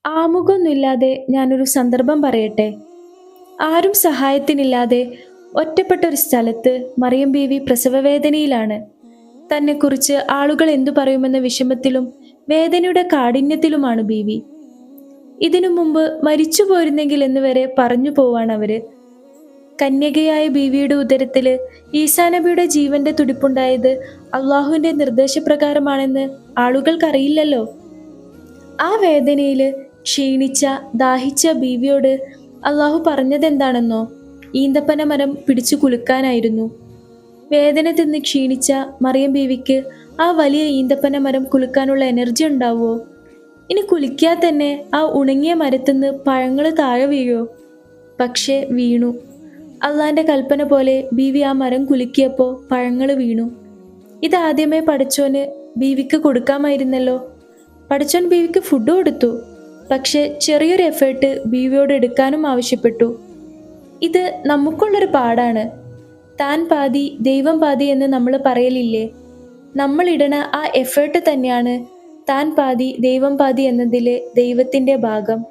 ആമുഖമൊന്നുമില്ലാതെ ഞാനൊരു സന്ദർഭം പറയട്ടെ. ആരും സഹായത്തിനില്ലാതെ ഒറ്റപ്പെട്ട ഒരു സ്ഥലത്ത് മറിയം ബീവി പ്രസവവേദനയിലാണ്. തന്നെക്കുറിച്ച് ആളുകൾ എന്തു പറയുമെന്ന വിഷമത്തിലും വേദനയുടെ കാഠിന്യത്തിലുമാണ് ബീവി. ഇതിനു മുമ്പ് മരിച്ചു പോയിരുന്നെങ്കിൽ എന്ന് വരെ പറഞ്ഞു പോവാണവര്. കന്യകയായ ബീവിയുടെ ഉദരത്തില് ഈസാ നബിയുടെ ജീവന്റെ തുടിപ്പുണ്ടായത് അള്ളാഹുവിന്റെ നിർദ്ദേശപ്രകാരമാണെന്ന് ആളുകൾക്കറിയില്ലല്ലോ. ആ വേദനയില് ക്ഷീണിച്ച ദാഹിച്ച ബീവിയോട് അള്ളാഹു പറഞ്ഞതെന്താണെന്നോ? ഈന്തപ്പന മരം പിടിച്ചു കുലുക്കാനായിരുന്നു. വേദന തിന്ന് ക്ഷീണിച്ച മറിയം ബീവിക്ക് ആ വലിയ ഈന്തപ്പന മരം കുലുക്കാനുള്ള എനർജി ഉണ്ടാവുമോ? ഇനി കുലുക്കിയാൽ തന്നെ ആ ഉണങ്ങിയ മരത്തുനിന്ന് പഴങ്ങൾ താഴെ വീഴോ? പക്ഷേ വീണു. അള്ളാന്റെ കൽപ്പന പോലെ ബീവി ആ മരം കുലുക്കിയപ്പോൾ പഴങ്ങൾ വീണു. ഇതാദ്യമേ പടച്ചോന് ബീവിക്ക് കൊടുക്കാമായിരുന്നല്ലോ. പടച്ചോൻ ബീവിക്ക് ഫുഡ് കൊടുത്തു. പക്ഷെ ചെറിയൊരു എഫേർട്ട് ബീവിയോട് എടുക്കാനും ആവശ്യപ്പെട്ടു. ഇത് നമുക്കുള്ളൊരു പാടാണ്. താൻ പാതി ദൈവം പാതി എന്ന് നമ്മൾ പറയലില്ലേ? നമ്മൾ ഇടണ ആ എഫേർട്ട് തന്നെയാണ് താൻ പാതി ദൈവം പാതി എന്നതിലെ ദൈവത്തിന്റെ ഭാഗം.